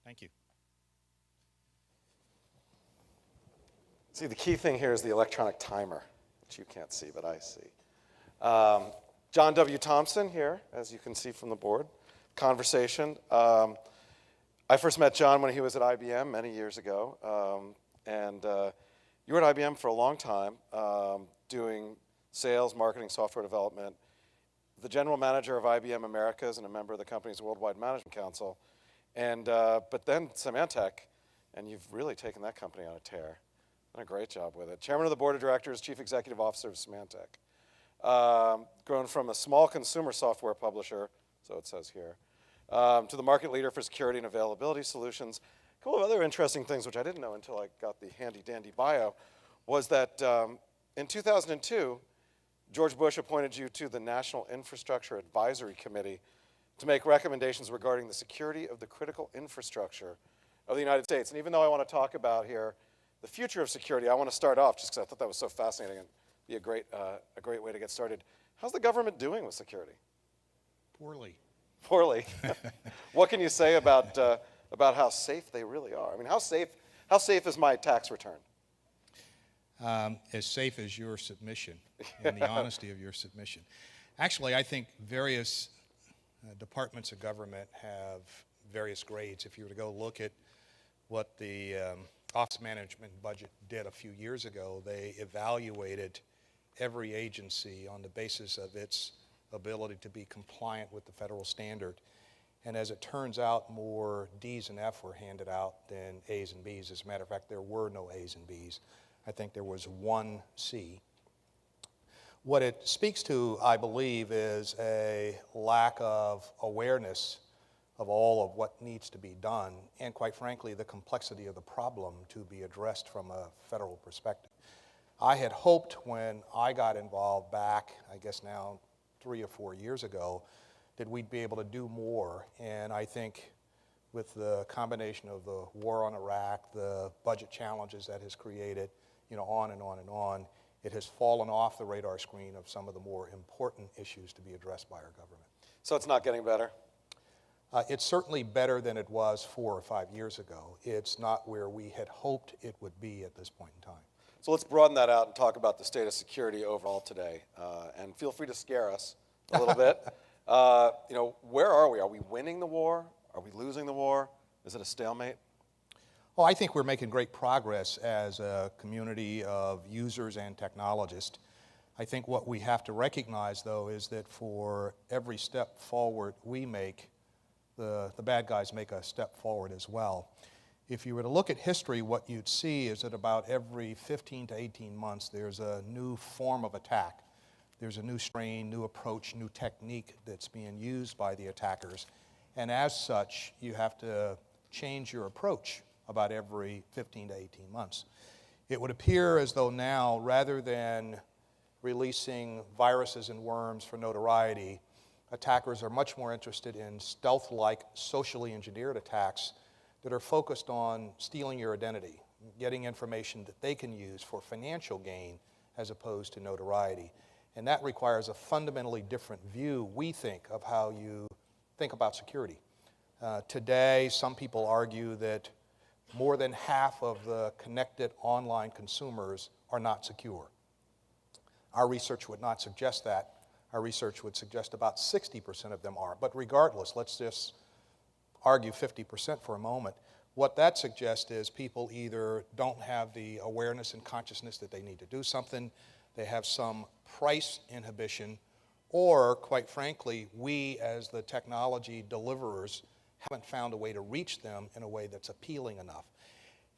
Thank you. See, the key thing here is the electronic timer, which you can't see, but I see. John W. Thompson here, as you can see from the board. Conversation. I first met John when he was at IBM many years ago. You were at IBM for a long time, doing sales, marketing, software development, the general manager of IBM Americas and a member of the company's Worldwide Management Council. But then Symantec, and you've really taken that company on a tear. Done a great job with it. Chairman of the Board of Directors, Chief Executive Officer of Symantec. Grown from a small consumer software publisher, so it says here, to the market leader for security and availability solutions. A couple of other interesting things, which I didn't know until I got the handy-dandy bio, was that in 2002, George Bush appointed you to the National Infrastructure Advisory Committee to make recommendations regarding the security of the critical infrastructure of the United States. And even though I want to talk about here the future of security, I want to start off, just because I thought that was so fascinating and be a great way to get started. How's the government doing with security? Poorly. Poorly. What can you say about how safe they really are? I mean, how safe is my tax return? As safe as your submission and the honesty of your submission. Actually, I think various departments of government have various grades. If you were to go look at what the Office Management Budget did a few years ago, they evaluated every agency on the basis of its ability to be compliant with the federal standard. And as it turns out, more D's and F were handed out than A's and B's. As a matter of fact, there were no A's and B's. I think there was one C. What it speaks to, I believe, is a lack of awareness of all of what needs to be done, and quite frankly, the complexity of the problem to be addressed from a federal perspective. I had hoped when I got involved back, I guess now 3 or 4 years ago, that we'd be able to do more. And I think with the combination of the war on Iraq, the budget challenges that has created, on and on and on, it has fallen off the radar screen of some of the more important issues to be addressed by our government. So it's not getting better? It's certainly better than it was 4 or 5 years ago. It's not where we had hoped it would be at this point in time. So let's broaden that out and talk about the state of security overall today. And feel free to scare us a little bit. Where are we? Are we winning the war? Are we losing the war? Is it a stalemate? Well, I think we're making great progress as a community of users and technologists. I think what we have to recognize, though, is that for every step forward we make, the bad guys make a step forward as well. If you were to look at history, what you'd see is that about every 15 to 18 months, there's a new form of attack. There's a new strain, new approach, new technique that's being used by the attackers. And as such, you have to change your approach about every 15 to 18 months. It would appear as though now, rather than releasing viruses and worms for notoriety, attackers are much more interested in stealth-like, socially engineered attacks that are focused on stealing your identity, getting information that they can use for financial gain as opposed to notoriety. And that requires a fundamentally different view, we think, of how you think about security. Today, some people argue that more than half of the connected online consumers are not secure. Our research would not suggest that. Our research would suggest about 60% of them are. But regardless, let's just argue 50% for a moment. What that suggests is people either don't have the awareness and consciousness that they need to do something, they have some price inhibition, or, quite frankly, we as the technology deliverers haven't found a way to reach them in a way that's appealing enough.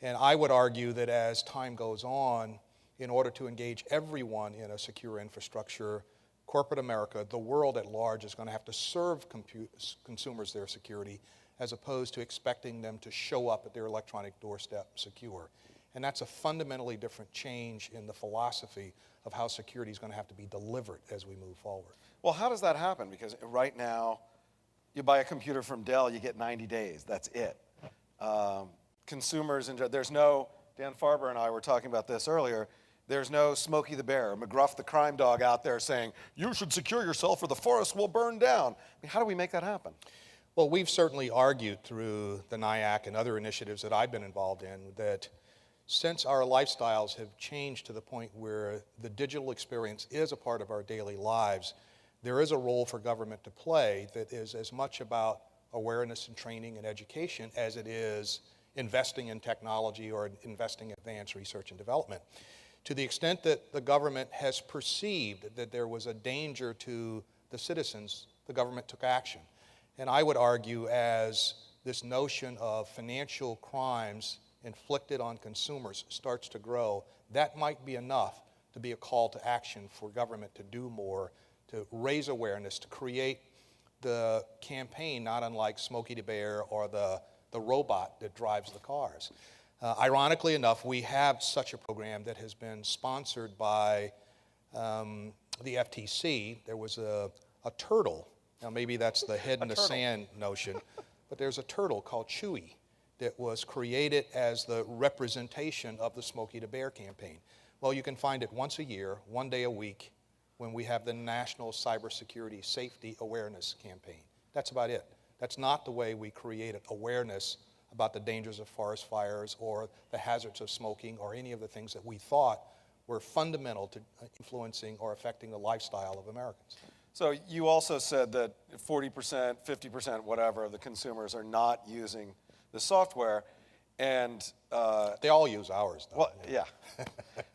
And I would argue that as time goes on, in order to engage everyone in a secure infrastructure, corporate America, the world at large, is going to have to serve consumers their security as opposed to expecting them to show up at their electronic doorstep secure. And that's a fundamentally different change in the philosophy of how security is going to have to be delivered as we move forward. Well, how does that happen? Because right now, you buy a computer from Dell, you get 90 days. That's it. Consumers, there's no, Dan Farber and I were talking about this earlier, there's no Smokey the Bear or McGruff the crime dog out there saying, you should secure yourself or the forest will burn down. I mean, how do we make that happen? Well, we've certainly argued through the NIAC and other initiatives that I've been involved in that since our lifestyles have changed to the point where the digital experience is a part of our daily lives, there is a role for government to play that is as much about awareness and training and education as it is investing in technology or investing in advanced research and development. To the extent that the government has perceived that there was a danger to the citizens, the government took action. And I would argue as this notion of financial crimes inflicted on consumers starts to grow, that might be enough to be a call to action for government to do more, to raise awareness, to create the campaign, not unlike Smokey the Bear or the robot that drives the cars. Ironically enough, we have such a program that has been sponsored by the FTC. There was a turtle. Now maybe that's the head in the sand notion, but there's a turtle called Chewy that was created as the representation of the Smokey the Bear campaign. Well, you can find it once a year, 1 day a week, when we have the National Cybersecurity Safety Awareness Campaign. That's about it. That's not the way we created awareness about the dangers of forest fires or the hazards of smoking or any of the things that we thought were fundamental to influencing or affecting the lifestyle of Americans. So you also said that 40%, 50%, whatever, of the consumers are not using the software, and they all use ours, though. Well, yeah.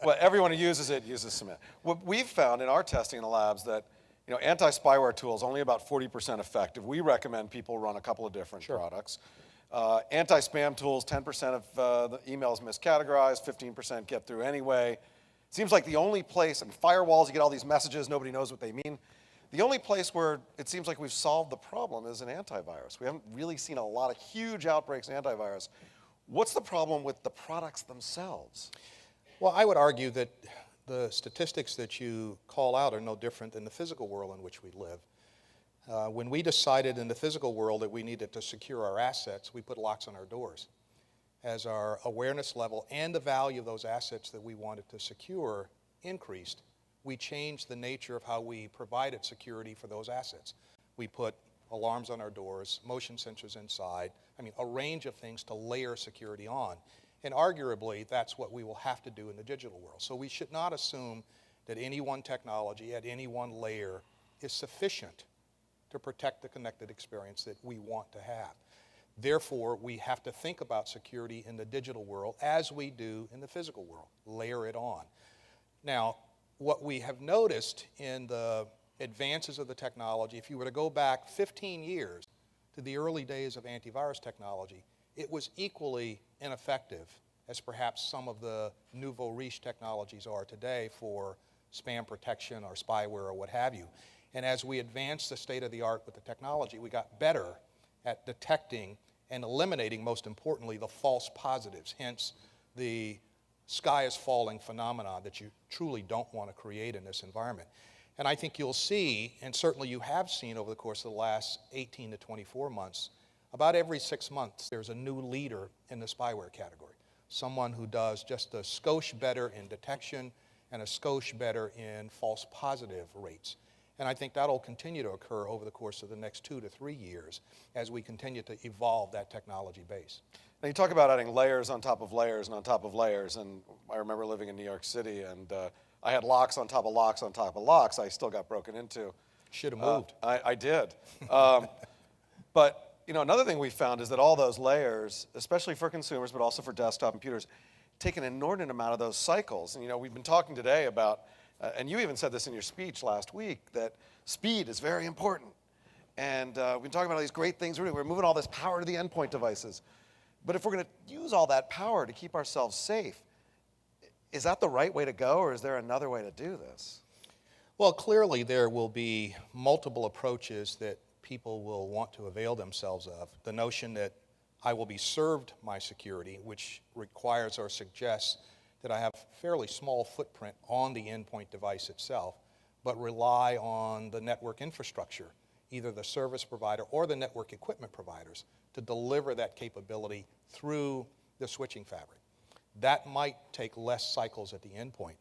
Well, everyone who uses it uses Symantec. What we've found in our testing in the labs that anti-spyware tools only about 40% effective. We recommend people run a couple of different products. Anti-spam tools, 10% of the emails miscategorized, 15% get through anyway. Seems like the only place, and firewalls, you get all these messages, nobody knows what they mean. The only place where it seems like we've solved the problem is in antivirus. We haven't really seen a lot of huge outbreaks in antivirus. What's the problem with the products themselves? Well, I would argue that the statistics that you call out are no different than the physical world in which we live. When we decided in the physical world that we needed to secure our assets, we put locks on our doors. As our awareness level and the value of those assets that we wanted to secure increased, we changed the nature of how we provided security for those assets. We put alarms on our doors, motion sensors inside, a range of things to layer security on. And arguably, that's what we will have to do in the digital world. So we should not assume that any one technology at any one layer is sufficient to protect the connected experience that we want to have. Therefore, we have to think about security in the digital world as we do in the physical world, layer it on. Now, what we have noticed in the advances of the technology, if you were to go back 15 years to the early days of antivirus technology, it was equally ineffective as perhaps some of the nouveau riche technologies are today for spam protection or spyware or what have you. And as we advanced the state of the art with the technology, we got better at detecting and eliminating, most importantly, the false positives, hence the sky is falling phenomenon that you truly don't want to create in this environment. And I think you'll see, and certainly you have seen over the course of the last 18 to 24 months, about every 6 months there's a new leader in the spyware category. Someone who does just a skosh better in detection and a skosh better in false positive rates. And I think that'll continue to occur over the course of the next 2 to 3 years as we continue to evolve that technology base. Now you talk about adding layers on top of layers and on top of layers, and I remember living in New York City, and I had locks on top of locks on top of locks. I still got broken into. Should have moved. I did. But another thing we found is that all those layers, especially for consumers, but also for desktop computers, take an inordinate amount of those cycles. And we've been talking today about, and you even said this in your speech last week, that speed is very important. And we've been talking about all these great things. We're moving all this power to the endpoint devices. But if we're going to use all that power to keep ourselves safe, is that the right way to go, or is there another way to do this? Well, clearly there will be multiple approaches that people will want to avail themselves of. The notion that I will be served my security, which requires or suggests that I have a fairly small footprint on the endpoint device itself, but rely on the network infrastructure, either the service provider or the network equipment providers, to deliver that capability through the switching fabric. That might take less cycles at the endpoint.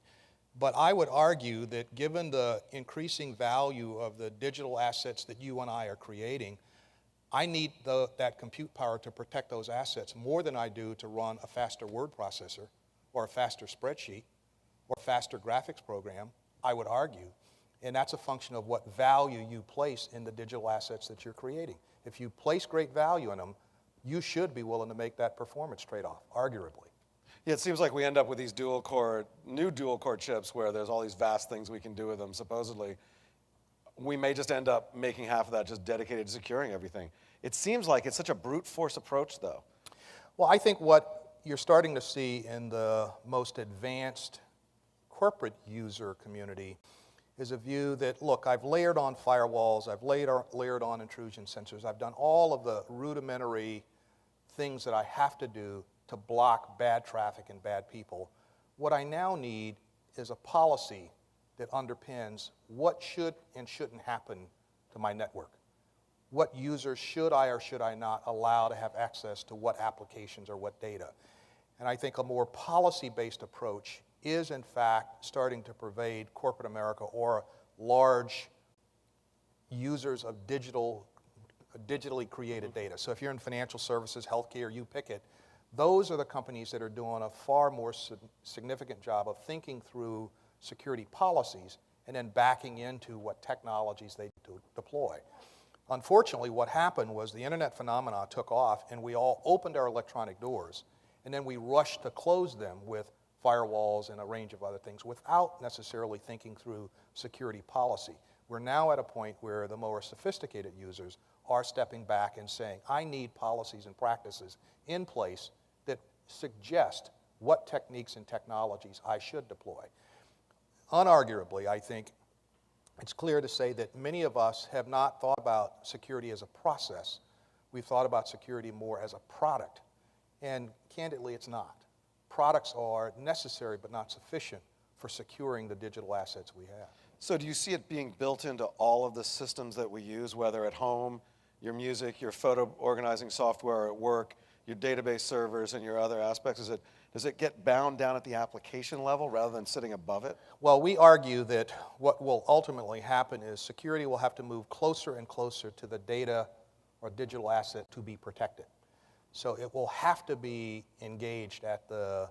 But I would argue that given the increasing value of the digital assets that you and I are creating, I need that compute power to protect those assets more than I do to run a faster word processor or a faster spreadsheet or a faster graphics program, I would argue. And that's a function of what value you place in the digital assets that you're creating. If you place great value in them, you should be willing to make that performance trade-off, arguably. Yeah, it seems like we end up with these new dual core chips where there's all these vast things we can do with them, supposedly. We may just end up making half of that just dedicated to securing everything. It seems like it's such a brute force approach, though. Well, I think what you're starting to see in the most advanced corporate user community is a view that, look, I've layered on firewalls, I've layered on intrusion sensors, I've done all of the rudimentary things that I have to do to block bad traffic and bad people. What I now need is a policy that underpins what should and shouldn't happen to my network. What users should I or should I not allow to have access to what applications or what data? And I think a more policy-based approach is, in fact, starting to pervade corporate America or large users of digitally created data. So if you're in financial services, healthcare, you pick it, those are the companies that are doing a far more significant job of thinking through security policies and then backing into what technologies they deploy. Unfortunately, what happened was the internet phenomena took off and we all opened our electronic doors and then we rushed to close them with firewalls and a range of other things without necessarily thinking through security policy. We're now at a point where the more sophisticated users are stepping back and saying, I need policies and practices in place that suggest what techniques and technologies I should deploy. Unarguably, I think it's clear to say that many of us have not thought about security as a process. We've thought about security more as a product. And candidly, it's not. Products are necessary but not sufficient for securing the digital assets we have. So do you see it being built into all of the systems that we use, whether at home, your music, your photo organizing software at work, your database servers, and your other aspects? Does it get bound down at the application level rather than sitting above it? Well, we argue that what will ultimately happen is security will have to move closer and closer to the data or digital asset to be protected. So it will have to be engaged at the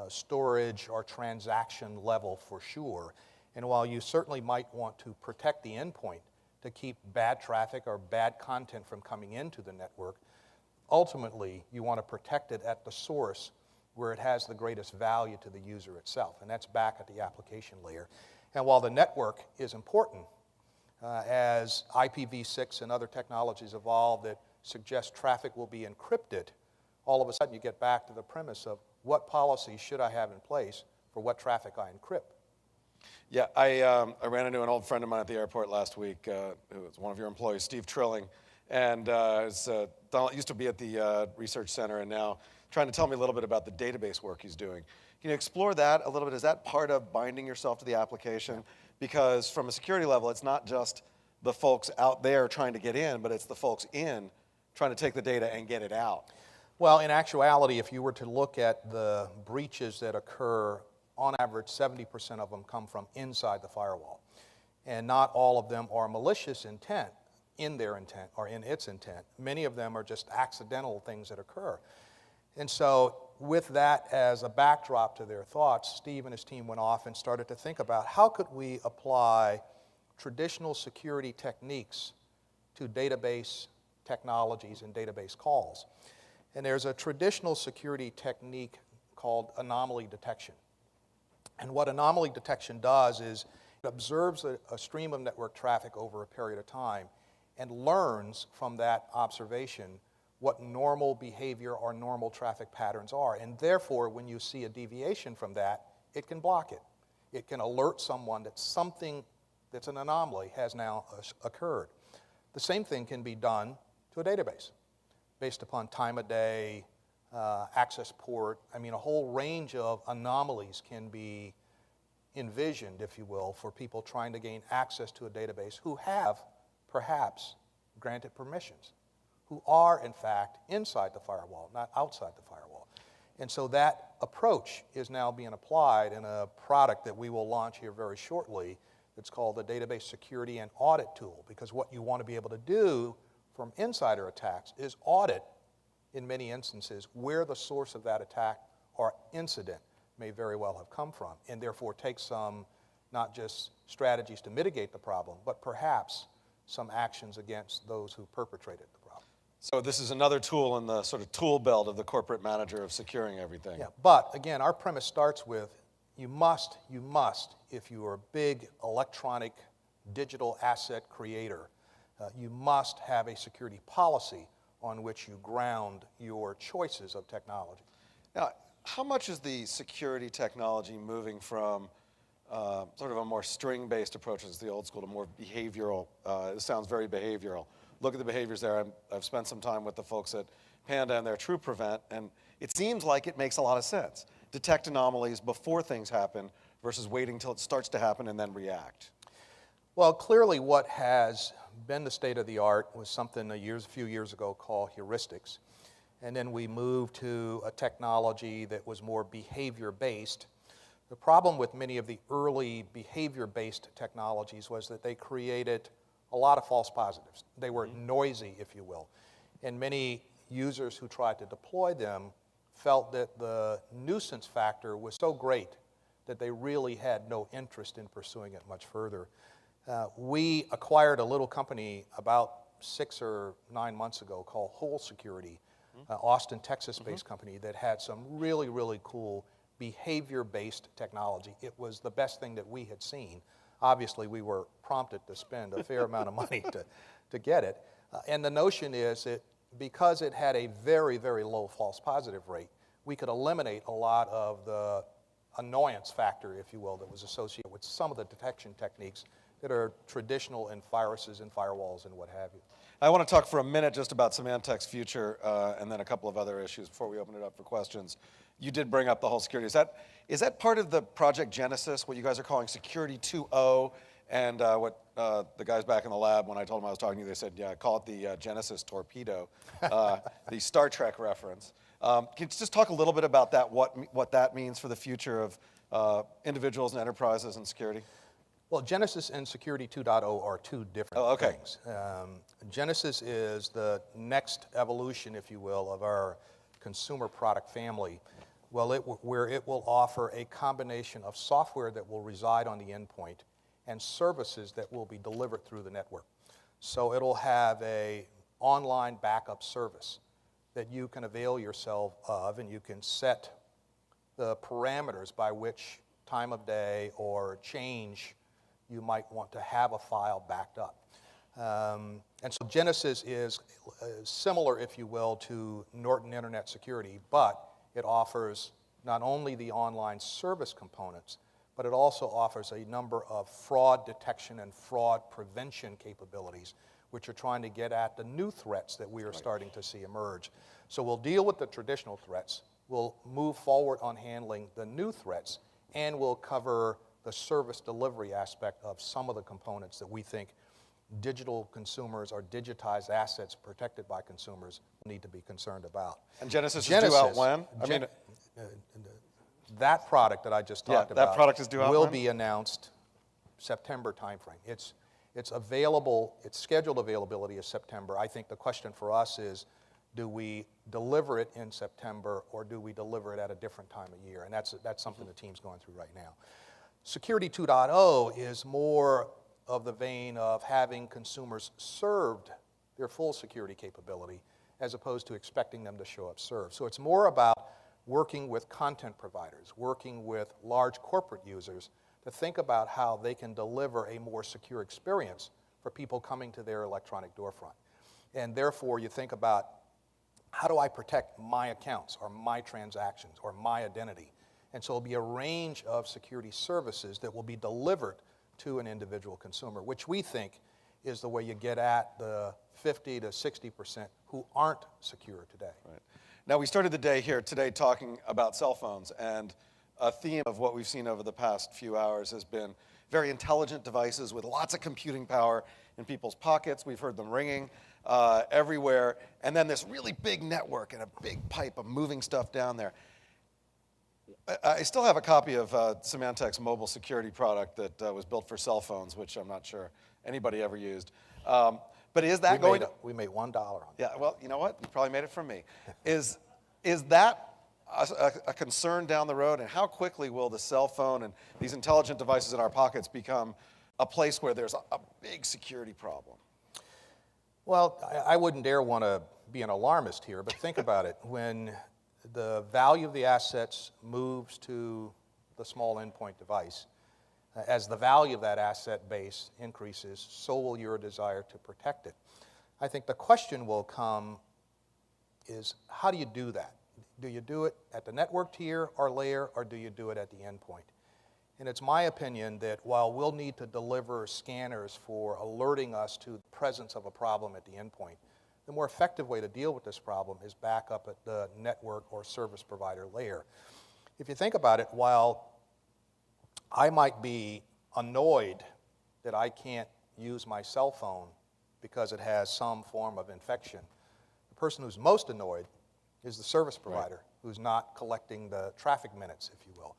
storage or transaction level for sure. And while you certainly might want to protect the endpoint to keep bad traffic or bad content from coming into the network, ultimately you want to protect it at the source where it has the greatest value to the user itself, and that's back at the application layer. And while the network is important, as IPv6 and other technologies evolve that suggest traffic will be encrypted, all of a sudden you get back to the premise of what policies should I have in place for what traffic I encrypt. Yeah, I ran into an old friend of mine at the airport last week, who was one of your employees, Steve Trilling, and Donald used to be at the research center and now trying to tell me a little bit about the database work he's doing. Can you explore that a little bit? Is that part of binding yourself to the application? Because from a security level, it's not just the folks out there trying to get in, but it's the folks in trying to take the data and get it out. Well, in actuality, if you were to look at the breaches that occur, on average, 70% of them come from inside the firewall. And not all of them are malicious intent in their intent or in its intent. Many of them are just accidental things that occur. And so with that as a backdrop to their thoughts, Steve and his team went off and started to think about how could we apply traditional security techniques to database technologies and database calls. And there's a traditional security technique called anomaly detection. And what anomaly detection does is it observes a stream of network traffic over a period of time and learns from that observation what normal behavior or normal traffic patterns are. And therefore, when you see a deviation from that, it can block it. It can alert someone that something that's an anomaly has now occurred. The same thing can be done to a database based upon time of day, access port. I mean, a whole range of anomalies can be envisioned, if you will, for people trying to gain access to a database who have, perhaps, granted permissions, who are, in fact, inside the firewall, not outside the firewall. And so that approach is now being applied in a product that we will launch here very shortly. It's called the Database Security and Audit Tool, because what you want to be able to do from insider attacks is audit, in many instances, where the source of that attack or incident may very well have come from, and therefore take some, not just strategies to mitigate the problem, but perhaps some actions against those who perpetrated the problem. So this is another tool in the sort of tool belt of the corporate manager of securing everything. Yeah, but again, our premise starts with you must, if you are a big electronic digital asset creator, you must have a security policy on which you ground your choices of technology. Now, how much is the security technology moving from sort of a more string-based approach, as the old school, to more behavioral? It sounds very behavioral. Look at the behaviors there. I've spent some time with the folks at Panda and their TruePrevent, and it seems like it makes a lot of sense. Detect anomalies before things happen versus waiting until it starts to happen and then react. Well, clearly what has been the state of the art was something a few years ago called heuristics. And then we moved to a technology that was more behavior-based. The problem with many of the early behavior-based technologies was that they created a lot of false positives. They were noisy, if you will. And many users who tried to deploy them felt that the nuisance factor was so great that they really had no interest in pursuing it much further. We acquired a little company about 6 or 9 months ago called Whole Security, Austin, Texas-based company that had some really, really cool behavior-based technology. It was the best thing that we had seen. Obviously, we were prompted to spend a fair amount of money to get it. And the notion is that because it had a very, very low false positive rate, we could eliminate a lot of the annoyance factor, if you will, that was associated with some of the detection techniques that are traditional in viruses and firewalls and what have you. I want to talk for a minute just about Symantec's future and then a couple of other issues before we open it up for questions. You did bring up the whole security. Is that part of the Project Genesis, what you guys are calling Security 2.0? And what the guys back in the lab, when I told them I was talking to you, they said, yeah, call it the Genesis torpedo, the Star Trek reference. Can you just talk a little bit about that, what that means for the future of individuals and enterprises and security? Well, Genesis and Security 2.0 are two different things. Genesis is the next evolution, if you will, of our consumer product family, where it will offer a combination of software that will reside on the endpoint and services that will be delivered through the network. So it'll have an online backup service that you can avail yourself of, and you can set the parameters by which time of day or change you might want to have a file backed up. And so Genesis is similar, if you will, to Norton Internet Security, but it offers not only the online service components, but it also offers a number of fraud detection and fraud prevention capabilities, which are trying to get at the new threats that we are starting to see emerge. So we'll deal with the traditional threats, we'll move forward on handling the new threats, and we'll cover the service delivery aspect of some of the components that we think digital consumers or digitized assets protected by consumers need to be concerned about. And Genesis is due out when? That product that I just talked about that product is due out will when? be announced September timeframe. It's available, its scheduled availability is September. I think the question for us is, do we deliver it in September or do we deliver it at a different time of year? And that's something the team's going through right now. Security 2.0 is more of the vein of having consumers served their full security capability as opposed to expecting them to show up served. So it's more about working with content providers, working with large corporate users to think about how they can deliver a more secure experience for people coming to their electronic storefront. And therefore, you think about, how do I protect my accounts or my transactions or my identity? And so it'll be a range of security services that will be delivered to an individual consumer, which we think is the way you get at the 50 to 60% who aren't secure today. Right. Now, we started the day here today talking about cell phones, and a theme of what we've seen over the past few hours has been very intelligent devices with lots of computing power in people's pockets. We've heard them ringing everywhere, and then this really big network and a big pipe of moving stuff down there. I still have a copy of Symantec's mobile security product that was built for cell phones, which I'm not sure anybody ever used. But is that We made $1 on it. Yeah, well, you know what? You probably made it from me. Is that a concern down the road? And how quickly will the cell phone and these intelligent devices in our pockets become a place where there's a big security problem? Well, I wouldn't dare want to be an alarmist here, but think about it. When the value of the assets moves to the small endpoint device, as the value of that asset base increases, so will your desire to protect it. I think the question will come is, how do you do that? Do you do it at the network tier or layer, or do you do it at the endpoint? And it's my opinion that while we'll need to deliver scanners for alerting us to the presence of a problem at the endpoint, the more effective way to deal with this problem is back up at the network or service provider layer. If you think about it, while I might be annoyed that I can't use my cell phone because it has some form of infection, the person who's most annoyed is the service provider who's not collecting the traffic minutes, if you will.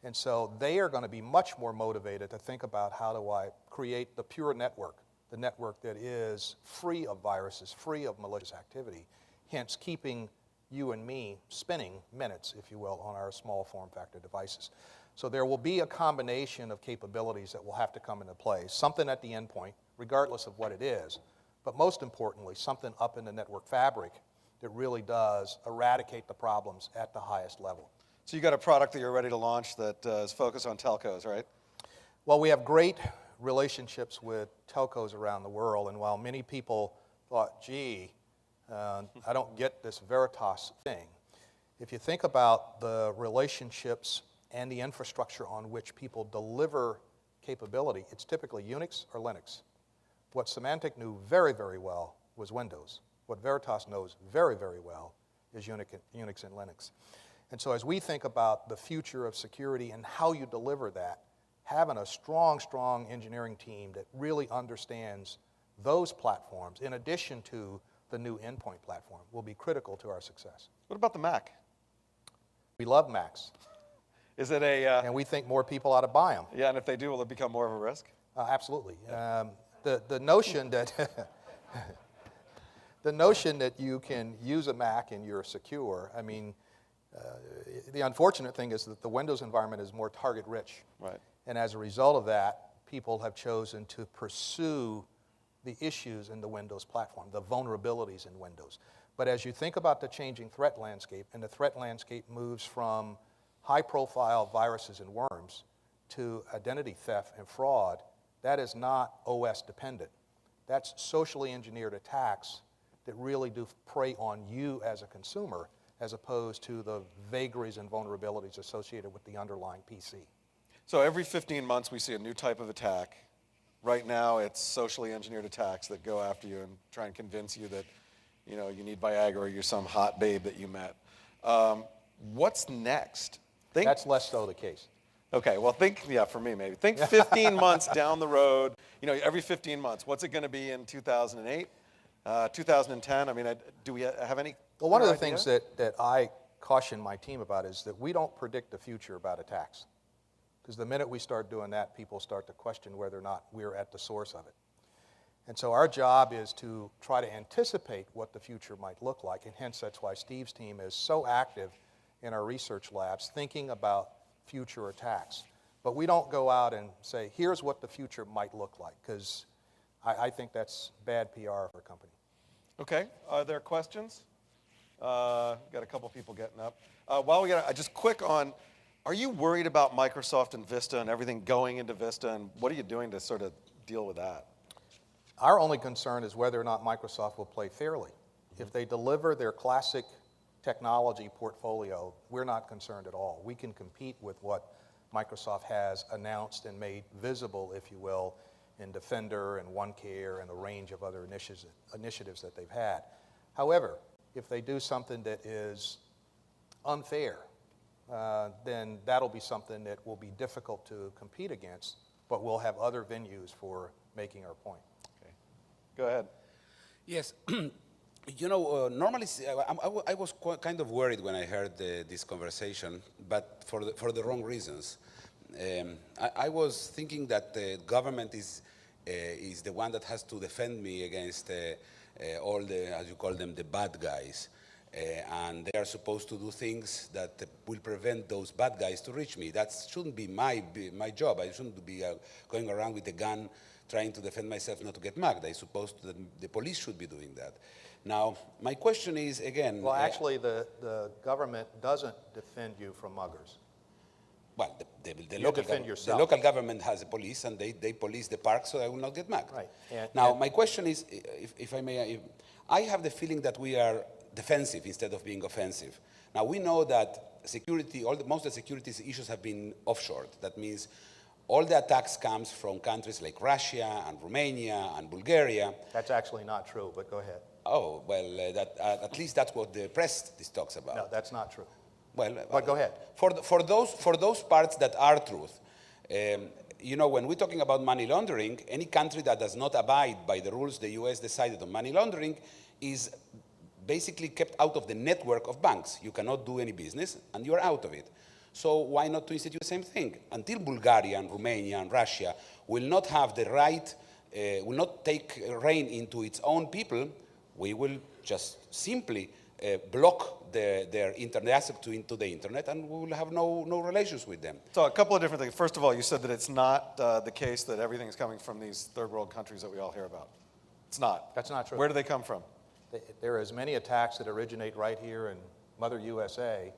And so they are going to be much more motivated to think about how do I create the pure network, the network that is free of viruses, free of malicious activity, hence keeping you and me spinning minutes, if you will, on our small form factor devices. So there will be a combination of capabilities that will have to come into play, something at the endpoint, regardless of what it is, but most importantly, something up in the network fabric that really does eradicate the problems at the highest level. So you got a product that you're ready to launch that is focused on telcos, right? Well, we have great relationships with telcos around the world, and while many people thought, gee, I don't get this Veritas thing, if you think about the relationships and the infrastructure on which people deliver capability, it's typically Unix or Linux. What Symantec knew very, very well was Windows. What Veritas knows very, very well is Unix and Linux. And so as we think about the future of security and how you deliver that, having a strong, strong engineering team that really understands those platforms, in addition to the new endpoint platform, will be critical to our success. What about the Mac? We love Macs. Is it a... and we think more people ought to buy them. Yeah, and if they do, will it become more of a risk? Absolutely. The notion that... the notion that you can use a Mac and you're secure, I mean, the unfortunate thing is that the Windows environment is more target-rich. Right. And as a result of that, people have chosen to pursue the issues in the Windows platform, the vulnerabilities in Windows. But as you think about the changing threat landscape, and the threat landscape moves from high-profile viruses and worms to identity theft and fraud, that is not OS dependent. That's socially engineered attacks that really do prey on you as a consumer, as opposed to the vagaries and vulnerabilities associated with the underlying PC. So every 15 months we see a new type of attack. Right now it's socially engineered attacks that go after you and try and convince you that you need Viagra or you're some hot babe that you met. What's next? That's less so the case. Okay, well for me maybe. Think 15 months down the road, every 15 months. What's it going to be in 2008, 2010? I mean, do we have any Well, one of the idea? things that I caution my team about is that we don't predict the future about attacks. Because the minute we start doing that, people start to question whether or not we're at the source of it. And so our job is to try to anticipate what the future might look like, and hence that's why Steve's team is so active in our research labs thinking about future attacks. But we don't go out and say, here's what the future might look like, because I think that's bad PR for a company. Okay, are there questions? Got a couple people getting up. While we got just quick on, are you worried about Microsoft and Vista and everything going into Vista, and what are you doing to sort of deal with that? Our only concern is whether or not Microsoft will play fairly. If they deliver their classic technology portfolio, we're not concerned at all. We can compete with what Microsoft has announced and made visible, if you will, in Defender and OneCare and a range of other initiatives that they've had. However, if they do something that is unfair, then that'll be something that will be difficult to compete against, but we'll have other venues for making our point. Okay. Go ahead. Yes. Normally I was kind of worried when I heard this conversation, but for the wrong reasons. I was thinking that the government is is the one that has to defend me against all the, as you call them, the bad guys. And they are supposed to do things that will prevent those bad guys to reach me. That shouldn't be my job. I shouldn't be going around with a gun trying to defend myself not to get mugged. The police should be doing that. Now, my question is, again... Well, actually, the government doesn't defend you from muggers. Well, the local government has a police, and they police the park so I will not get mugged. Right. Now, my question is, if I may, I have the feeling that we are defensive instead of being offensive. Now, we know that security, most of the security issues have been offshored. That means all the attacks comes from countries like Russia and Romania and Bulgaria. That's actually not true, but go ahead. Oh, well, at least that's what the press talks about. No, that's not true. Well, but go ahead. For those parts that are truth, you know, when we're talking about money laundering, any country that does not abide by the rules the U.S. decided on money laundering is basically kept out of the network of banks. You cannot do any business, and you're out of it. So why not to institute the same thing? Until Bulgaria and Romania and Russia will not have the right, will not take reign into its own people, we will just simply block their internet access into the internet, and we will have no relations with them. So a couple of different things. First of all, you said that it's not the case that everything is coming from these third world countries that we all hear about. It's not. That's not true. Where do they come from? There are as many attacks that originate right here in Mother USA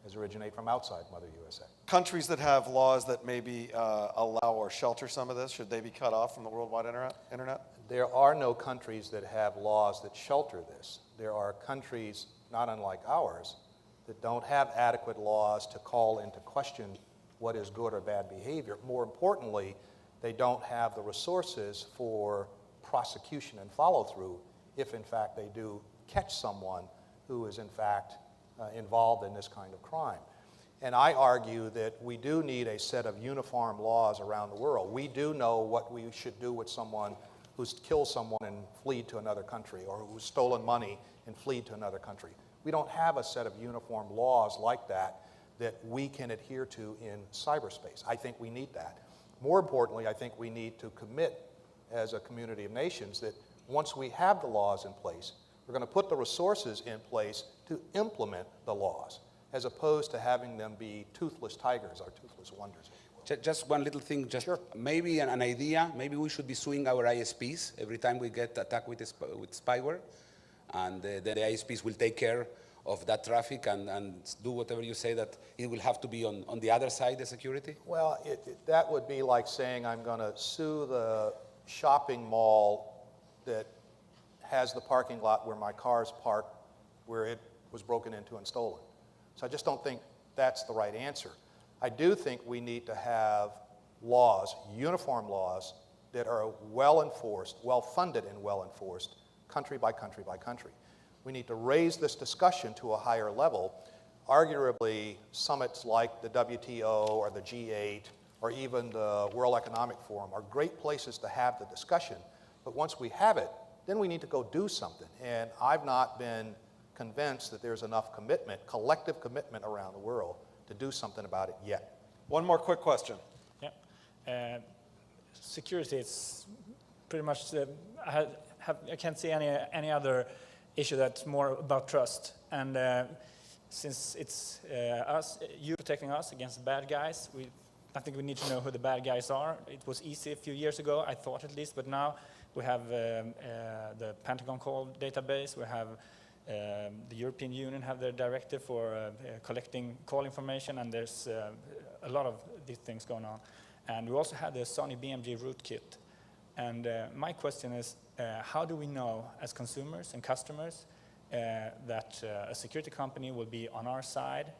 as originate from outside Mother USA. Countries that have laws that maybe allow or shelter some of this, should they be cut off from the worldwide internet? There are no countries that have laws that shelter this. There are countries, not unlike ours, that don't have adequate laws to call into question what is good or bad behavior. More importantly, they don't have the resources for prosecution and follow-through if, in fact, they do catch someone who is, in fact, involved in this kind of crime. And I argue that we do need a set of uniform laws around the world. We do know what we should do with someone who's killed someone and fled to another country, or who's stolen money and fled to another country. We don't have a set of uniform laws like that that we can adhere to in cyberspace. I think we need that. More importantly, I think we need to commit as a community of nations that once we have the laws in place, we're going to put the resources in place to implement the laws, as opposed to having them be toothless tigers or toothless wonders. Just one little thing, just sure. Maybe an idea, maybe we should be suing our ISPs every time we get attacked with spyware, and the ISPs will take care of that traffic and do whatever you say, that it will have to be on the other side, the security? Well, that would be like saying I'm going to sue the shopping mall that has the parking lot where my car's parked, where it was broken into and stolen. So I just don't think that's the right answer. I do think we need to have laws, uniform laws, that are well enforced, well funded and well enforced, country by country by country. We need to raise this discussion to a higher level. Arguably, summits like the WTO or the G8 or even the World Economic Forum are great places to have the discussion. But once we have it, then we need to go do something. And I've not been convinced that there's enough commitment, collective commitment around the world to do something about it yet. One more quick question. Yeah. Security is pretty much, I can't see any other issue that's more about trust. And since it's you protecting us against bad guys, I think we need to know who the bad guys are. It was easy a few years ago, I thought at least, but now we have the Pentagon call database, we have the European Union have their directive for collecting call information, and there's a lot of these things going on. And we also have the Sony BMG rootkit. And my question is, how do we know as consumers and customers that a security company will be on our side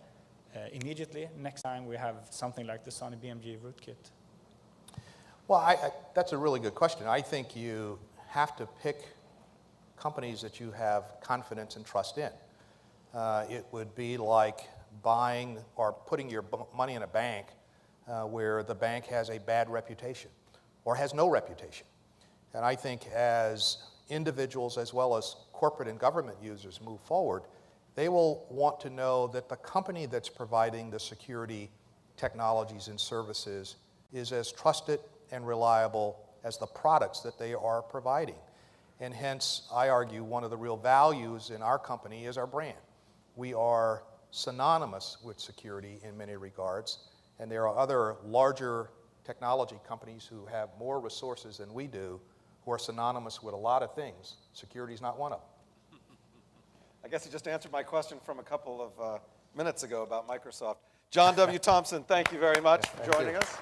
immediately next time we have something like the Sony BMG rootkit? Well, that's a really good question. I think you have to pick companies that you have confidence and trust in. It would be like buying or putting your money in a bank where the bank has a bad reputation or has no reputation. And I think as individuals as well as corporate and government users move forward, they will want to know that the company that's providing the security technologies and services is as trusted and reliable as the products that they are providing. And hence, I argue one of the real values in our company is our brand. We are synonymous with security in many regards, and there are other larger technology companies who have more resources than we do who are synonymous with a lot of things. Security is not one of them. I guess you just answered my question from a couple of minutes ago about Microsoft. John W. Thompson, thank you very much for joining us.